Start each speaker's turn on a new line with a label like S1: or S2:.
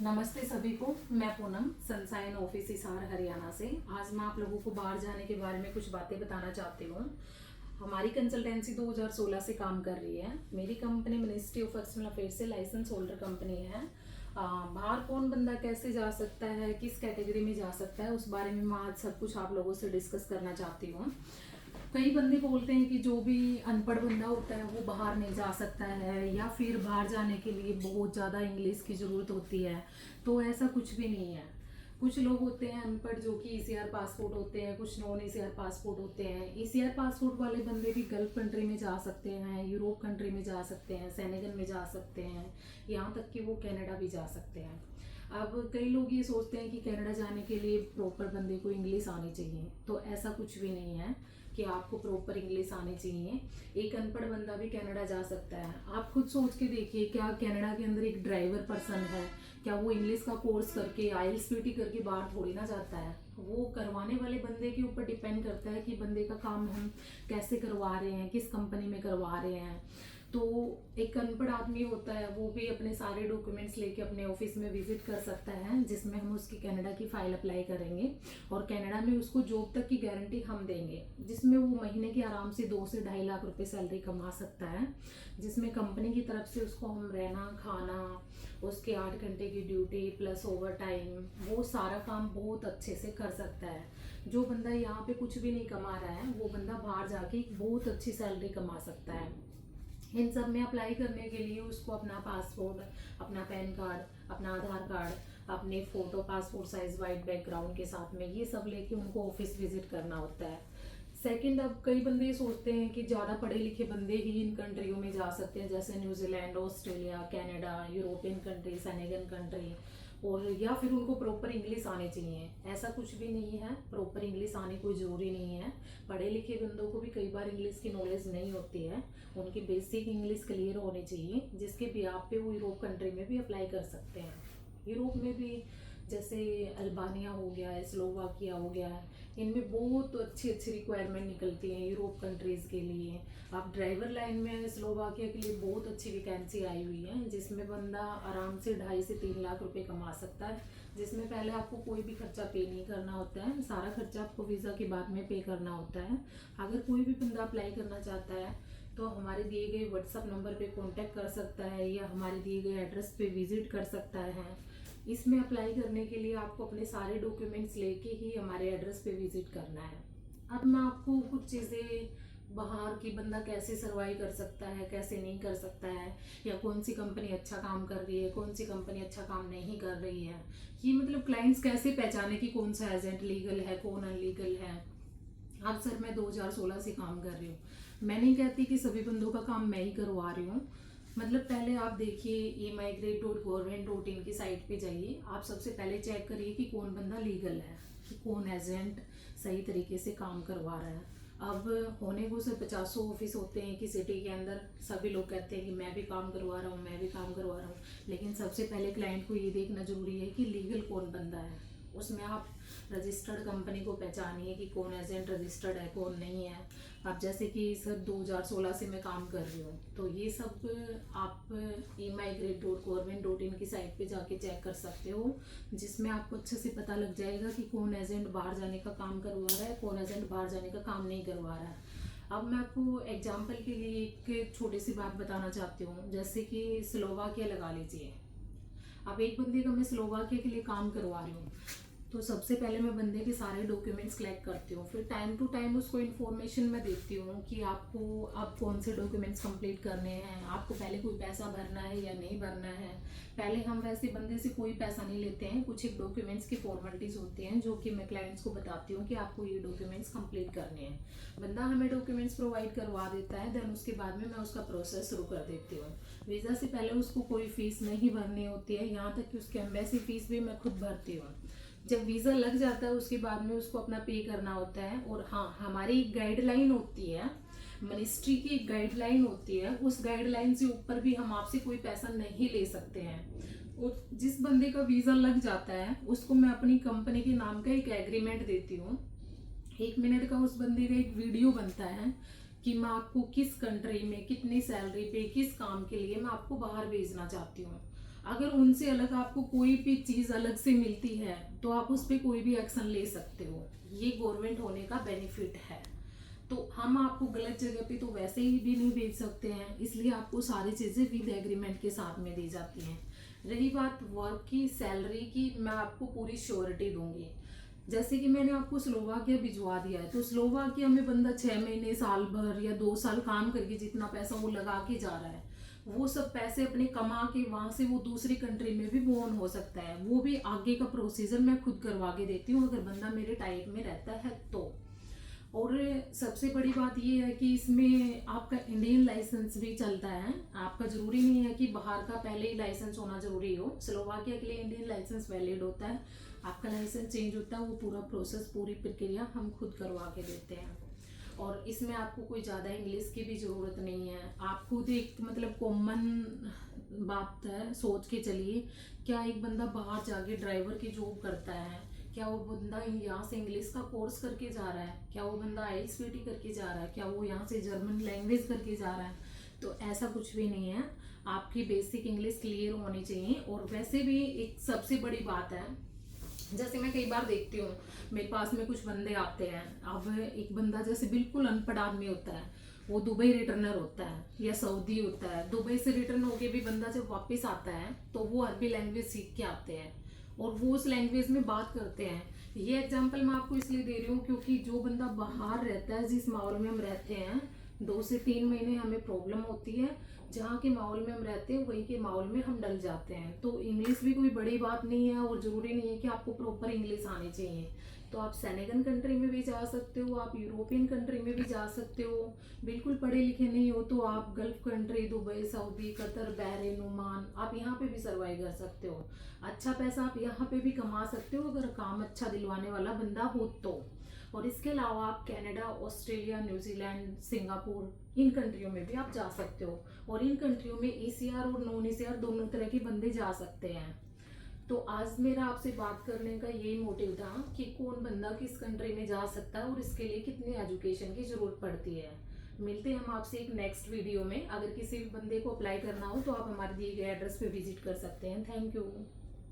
S1: नमस्ते सभी को। मैं पूनम सनसाइन ऑफिस हिसार हरियाणा से। आज मैं आप लोगों को बाहर जाने के बारे में कुछ बातें बताना चाहती हूँ। हमारी कंसल्टेंसी 2016 से काम कर रही है। मेरी company ministry of external affairs से लाइसेंस होल्डर कंपनी है। बाहर कौन बंदा कैसे जा सकता है, किस कैटेगरी में जा सकता है, उस बारे में मैं आज सब कुछ आप लोगों से डिस्कस करना चाहती हूँ। कई बंदे बोलते हैं कि जो भी अनपढ़ बंदा होता है वो बाहर नहीं जा सकता है, या फिर बाहर जाने के लिए बहुत ज़्यादा इंग्लिश की ज़रूरत होती है। तो ऐसा कुछ भी नहीं है। कुछ लोग होते हैं अनपढ़ जो कि ईसीआर पासपोर्ट होते हैं, कुछ नॉन ईसीआर पासपोर्ट होते हैं। ईसीआर पासपोर्ट वाले बंदे भी गल्फ कंट्री में जा सकते हैं, यूरोप कंट्री में जा सकते हैं, सेनेगल में जा सकते हैं, यहाँ तक कि वो कनाडा भी जा सकते हैं। अब कई लोग ये सोचते हैं कि कनाडा जाने के लिए प्रॉपर बंदे को इंग्लिश आनी चाहिए। तो ऐसा कुछ भी नहीं है कि आपको प्रॉपर इंग्लिश आनी चाहिए। एक अनपढ़ बंदा भी कनाडा जा सकता है। आप खुद सोच के देखिए, क्या कनाडा के अंदर एक ड्राइवर पर्सन है, क्या वो इंग्लिश का कोर्स करके आईएलटीएस पीटी करके बाहर थोड़ी ना जाता है। वो करवाने वाले बंदे के ऊपर डिपेंड करता है कि बंदे का काम हम कैसे करवा रहे हैं, किस कंपनी में करवा रहे हैं। तो एक अनपढ़ आदमी होता है, वो भी अपने सारे डॉक्यूमेंट्स लेके अपने ऑफिस में विजिट कर सकता है, जिसमें हम उसकी कनाडा की फाइल अप्लाई करेंगे और कनाडा में उसको जॉब तक की गारंटी हम देंगे, जिसमें वो महीने की आराम से 2 से 2.5 लाख रुपए सैलरी कमा सकता है, जिसमें कंपनी की तरफ से उसको हम रहना खाना, उसके 8 घंटे की ड्यूटी प्लस ओवर टाइम, वो सारा काम बहुत अच्छे से कर सकता है। जो बंदा यहाँ पे कुछ भी नहीं कमा रहा है, वो बंदा बाहर जाके बहुत अच्छी सैलरी कमा सकता है। इन सब में अप्लाई करने के लिए उसको अपना पासपोर्ट, अपना पैन कार्ड, अपना आधार कार्ड, अपने photo, passport size white background के साथ में, ये सब लेके उनको ऑफिस विजिट करना होता है। सेकंड, अब कई बंदे ये सोचते हैं कि ज़्यादा पढ़े लिखे बंदे ही इन कंट्रियों में जा सकते हैं, जैसे New Zealand, Australia, Canada, European country, Senegal country, और या फिर उनको प्रॉपर इंग्लिश आनी चाहिए। ऐसा कुछ भी नहीं है, प्रॉपर इंग्लिश आनी कोई ज़रूरी नहीं है। पढ़े लिखे बंदों को भी कई बार इंग्लिश की नॉलेज नहीं होती है। उनकी बेसिक इंग्लिश क्लियर होनी चाहिए, जिसके बिहाफ पे वो यूरोप कंट्री में भी अप्लाई कर सकते हैं। यूरोप में भी जैसे अल्बानिया हो गया, स्लोवाकिया हो गया, इनमें बहुत अच्छी अच्छी रिक्वायरमेंट निकलती हैं यूरोप कंट्रीज़ के लिए। आप ड्राइवर लाइन में स्लोवाकिया के लिए बहुत अच्छी वैकेंसी आई हुई है, जिसमें बंदा आराम से 2.5 से 3 लाख रुपए कमा सकता है, जिसमें पहले आपको कोई भी खर्चा पे नहीं करना होता है। सारा खर्चा आपको वीज़ा के बाद में पे करना होता है। अगर कोई भी बंदा अप्लाई करना चाहता है तो हमारे दिए गए व्हाट्सअप नंबर पे कांटेक्ट कर सकता है, या हमारे दिए गए एड्रेस पे विजिट कर सकता है। इसमें अप्लाई करने के लिए आपको अपने सारे डॉक्यूमेंट्स लेके ही हमारे एड्रेस पे विजिट करना है। अब मैं आपको कुछ चीज़ें बाहर की बंदा कैसे सर्वाइव कर सकता है, कैसे नहीं कर सकता है, या कौन सी कंपनी अच्छा काम कर रही है, कौन सी कंपनी अच्छा काम नहीं कर रही है, ये मतलब क्लाइंट्स कैसे पहचाने कि कौन सा एजेंट लीगल है, कौन अनलीगल है। अब सर मैं 2016 से काम कर रही हूँ। मैं नहीं कहती कि सभी बंदों का काम मैं ही करवा रही हूँ। मतलब पहले आप देखिए emigrate.government.in की साइट पे जाइए। आप सबसे पहले चेक करिए कि कौन बंदा लीगल है, कि कौन एजेंट सही तरीके से काम करवा रहा है। अब होने को सिर्फ 50 ऑफिस होते हैं कि सिटी के अंदर, सभी लोग कहते हैं कि मैं भी काम करवा रहा हूँ, मैं भी काम करवा रहा हूँ, लेकिन सबसे पहले क्लाइंट को ये देखना जरूरी है कि लीगल कौन बंदा है। उसमें आप रजिस्टर्ड कंपनी को पहचानिए कि कौन एजेंट रजिस्टर्ड है, कौन नहीं है। अब जैसे कि सर 2016 से मैं काम कर रही हूँ, तो ये सब आप emigrate.government.in की साइट पे जाके चेक कर सकते हो, जिसमें आपको अच्छे से पता लग जाएगा कि कौन एजेंट बाहर जाने का काम करवा रहा है, कौन एजेंट बाहर जाने का काम नहीं करवा रहा है। अब मैं आपको एग्जाम्पल के लिए एक छोटी सी बात बताना चाहती हूँ। जैसे कि स्लोवाकिया लगा लीजिए। अब एक बंदे का मैं स्लोवाकिया के लिए काम करवा रही हूँ, तो सबसे पहले मैं बंदे के सारे डॉक्यूमेंट्स कलेक्ट करती हूँ, फिर टाइम टू टाइम उसको इन्फॉर्मेशन मैं देती हूँ कि आपको अब कौन से डॉक्यूमेंट्स कंप्लीट करने हैं, आपको पहले कोई पैसा भरना है या नहीं भरना है। पहले हम वैसे बंदे से कोई पैसा नहीं लेते हैं, कुछ एक डॉक्यूमेंट्स की फॉर्मेलिटीज होती हैं जो कि मैं क्लाइंट्स को बताती हूँ कि आपको ये डॉक्यूमेंट्स कंप्लीट करने हैं। बंदा हमें डॉक्यूमेंट्स प्रोवाइड करवा देता है, देन उसके बाद में मैं उसका प्रोसेस शुरू कर देती हूँ। वीज़ा से पहले उसको कोई फीस नहीं भरनी होती है, यहाँ तक कि उसकी एम्बेसी फीस भी मैं खुद भरती हूँ। जब वीज़ा लग जाता है उसके बाद में उसको अपना पे करना होता है। और हाँ, हमारी एक गाइडलाइन होती है, मिनिस्ट्री की एक गाइडलाइन होती है, उस गाइडलाइन से ऊपर भी हम आपसे कोई पैसा नहीं ले सकते हैं। और जिस बंदे का वीज़ा लग जाता है उसको मैं अपनी कंपनी के नाम का एक एग्रीमेंट देती हूँ। 1 मिनट का उस बंदे का एक वीडियो बनता है कि मैं आपको किस कंट्री में कितनी सैलरी पे किस काम के लिए मैं आपको बाहर भेजना चाहती हूँ। अगर उनसे अलग आपको कोई भी चीज़ अलग से मिलती है तो आप उस पर कोई भी एक्शन ले सकते हो। ये गवर्नमेंट होने का बेनिफिट है। तो हम आपको गलत जगह पे तो वैसे ही भी नहीं भेज सकते हैं, इसलिए आपको सारी चीज़ें विद एग्रीमेंट के साथ में दी जाती हैं। रही बात वर्क की, सैलरी की, मैं आपको पूरी श्योरिटी दूंगी। जैसे कि मैंने आपको स्लोवाकिया भिजवा दिया है, तो स्लोवाकिया में बंदा 6 महीने, साल भर या 2 साल काम करके जितना पैसा वो लगा के जा रहा है, वो सब पैसे अपने कमा के वहां से वो दूसरी कंट्री में भी मूव ऑन हो सकता है। वो भी आगे का प्रोसीजर मैं खुद करवा के देती हूँ अगर बंदा मेरे टाइप में रहता है तो। और सबसे बड़ी बात ये है कि इसमें आपका इंडियन लाइसेंस भी चलता है। आपका जरूरी नहीं है कि बाहर का पहले ही लाइसेंस होना जरूरी हो। स्लोवाकिया के लिए इंडियन लाइसेंस वैलिड होता है, आपका लाइसेंस चेंज होता है, वो पूरा प्रोसेस, पूरी प्रक्रिया हम खुद करवा के देते हैं। और इसमें आपको कोई ज़्यादा इंग्लिश की भी ज़रूरत नहीं है। आप खुद एक मतलब कॉमन बात है, सोच के चलिए, क्या एक बंदा बाहर जाके ड्राइवर की जॉब करता है, क्या वो बंदा यहाँ से इंग्लिश का कोर्स करके जा रहा है, क्या वो बंदा IELTS करके जा रहा है, क्या वो यहाँ से जर्मन लैंग्वेज करके जा रहा है? तो ऐसा कुछ भी नहीं है। आपकी बेसिक इंग्लिश क्लियर होनी चाहिए। और वैसे भी एक सबसे बड़ी बात है, जैसे मैं कई बार देखती हूँ मेरे पास में कुछ बंदे आते हैं, अब एक बंदा जैसे बिल्कुल अनपढ़ आदमी होता है, वो दुबई रिटर्नर होता है या सऊदी होता है, दुबई से रिटर्न होके भी बंदा जब वापस आता है तो वो अरबी लैंग्वेज सीख के आते हैं और वो उस लैंग्वेज में बात करते हैं। ये एग्जांपल मैं आपको इसलिए दे रही हूँ क्योंकि जो बंदा बाहर रहता है, जिस माहौल में हम रहते हैं, 2 से 3 महीने हमें प्रॉब्लम होती है, जहाँ के माहौल में हम रहते हैं वहीं के माहौल में हम डल जाते हैं। तो इंग्लिश भी कोई बड़ी बात नहीं है और ज़रूरी नहीं है कि आपको प्रॉपर इंग्लिश आनी चाहिए। तो आप सेनेगन कंट्री में भी जा सकते हो, आप यूरोपियन कंट्री में भी जा सकते हो। बिल्कुल पढ़े लिखे नहीं हो तो आप gulf country, Dubai, Saudi, Qatar, Bahrain, Oman, आप यहाँ पे भी सर्वाइव कर सकते हो। अच्छा पैसा आप यहाँ पे भी कमा सकते हो अगर काम अच्छा दिलवाने वाला बंदा हो तो। और इसके अलावा आप कनाडा, ऑस्ट्रेलिया, न्यूजीलैंड, सिंगापुर, इन कंट्रियों में भी आप जा सकते हो। और इन कंट्रियों में ECR और नॉन ECR दोनों तरह के बंदे जा सकते हैं। तो आज मेरा आपसे बात करने का यही मोटिव था कि कौन बंदा किस कंट्री में जा सकता है और इसके लिए कितनी एजुकेशन की जरूरत पड़ती है। मिलते हैं हम आपसे एक नेक्स्ट वीडियो में। अगर किसी भी बंदे को अप्लाई करना हो तो आप हमारे दिए गए एड्रेस पे विजिट कर सकते हैं। Thank you.